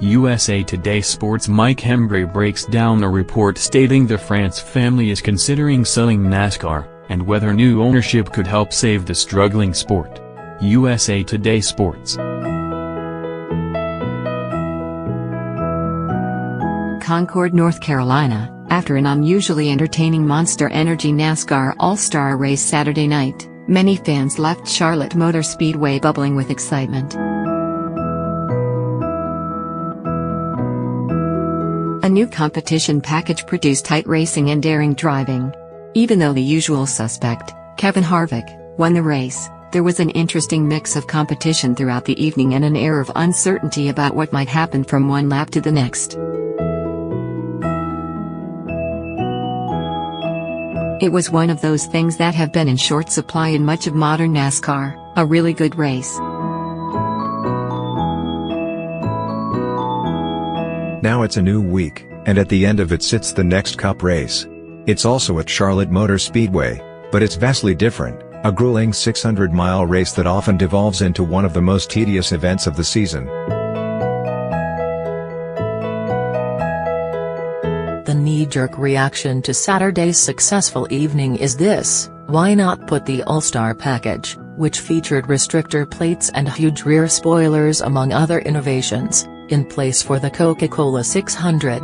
USA Today Sports' Mike Hembree breaks down a report stating the France family is considering selling NASCAR, and whether new ownership could help save the struggling sport. USA Today Sports. Concord, North Carolina, after an unusually entertaining Monster Energy NASCAR All-Star race Saturday night, many fans left Charlotte Motor Speedway bubbling with excitement. A new competition package produced tight racing and daring driving. Even though the usual suspect, Kevin Harvick, won the race, there was an interesting mix of competition throughout the evening and an air of uncertainty about what might happen from one lap to the next. It was one of those things that have been in short supply in much of modern NASCAR, a really good race. Now it's a new week, and at the end of it sits the next Cup race. It's also at Charlotte Motor Speedway, but it's vastly different, a grueling 600-mile race that often devolves into one of the most tedious events of the season. The knee-jerk reaction to Saturday's successful evening is this: why not put the All-Star package, which featured restrictor plates and huge rear spoilers among other innovations, in place for the Coca-Cola 600?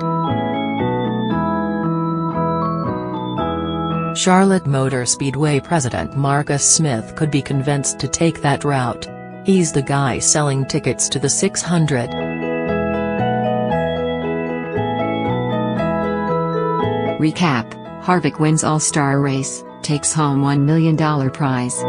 Charlotte Motor Speedway president Marcus Smith could be convinced to take that route. He's the guy selling tickets to the 600. Recap: Harvick wins All-Star race, takes home $1 million prize.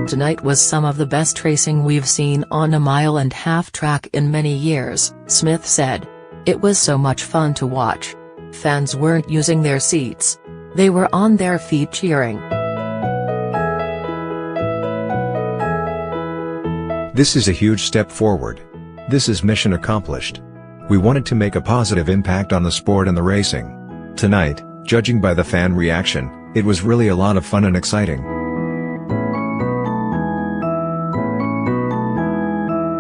Tonight was some of the best racing we've seen on a mile-and-a-half track in many years, Smith said. It was so much fun to watch. Fans weren't using their seats. They were on their feet cheering. This is a huge step forward. This is mission accomplished. We wanted to make a positive impact on the sport and the racing. Tonight, judging by the fan reaction, it was really a lot of fun and exciting.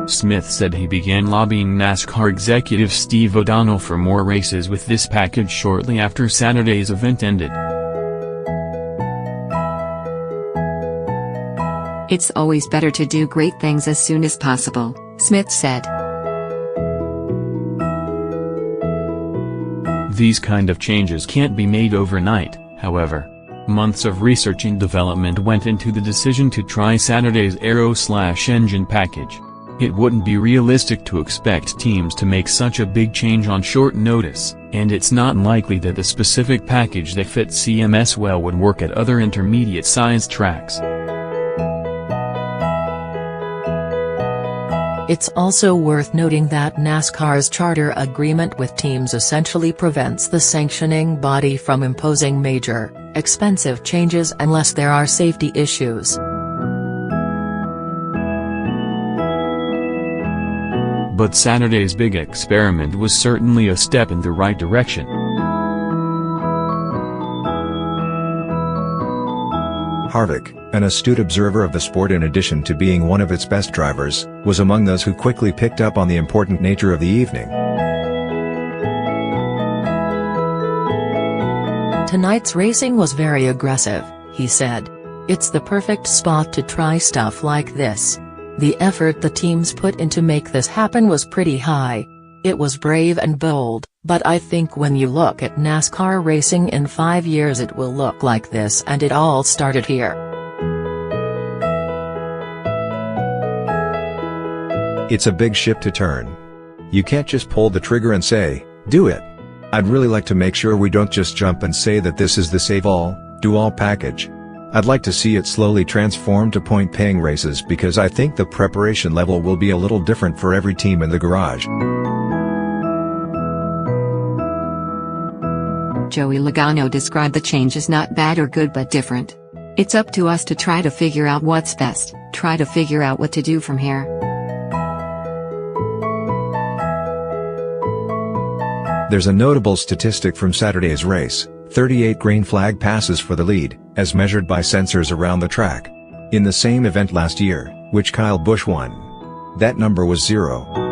Smith said he began lobbying NASCAR executive Steve O'Donnell for more races with this package shortly after Saturday's event ended. It's always better to do great things as soon as possible, Smith said. These kind of changes can't be made overnight, however. Months of research and development went into the decision to try Saturday's aero/engine package. It wouldn't be realistic to expect teams to make such a big change on short notice, and it's not likely that the specific package that fits CMS well would work at other intermediate-sized tracks. It's also worth noting that NASCAR's charter agreement with teams essentially prevents the sanctioning body from imposing major, expensive changes unless there are safety issues. But Saturday's big experiment was certainly a step in the right direction. Harvick, an astute observer of the sport in addition to being one of its best drivers, was among those who quickly picked up on the important nature of the evening. Tonight's racing was very aggressive, he said. It's the perfect spot to try stuff like this. The effort the teams put in to make this happen was pretty high. It was brave and bold, but I think when you look at NASCAR racing in 5 years it will look like this, and it all started here. It's a big ship to turn. You can't just pull the trigger and say, do it. I'd really like to make sure we don't just jump and say that this is the save-all, do-all package. I'd like to see it slowly transform to point-paying races because I think the preparation level will be a little different for every team in the garage. Joey Logano described the change as not bad or good but different. It's up to us to try to figure out what's best, try to figure out what to do from here. There's a notable statistic from Saturday's race: 38 green flag passes for the lead, as measured by sensors around the track. In the same event last year, which Kyle Busch won. That number was 0.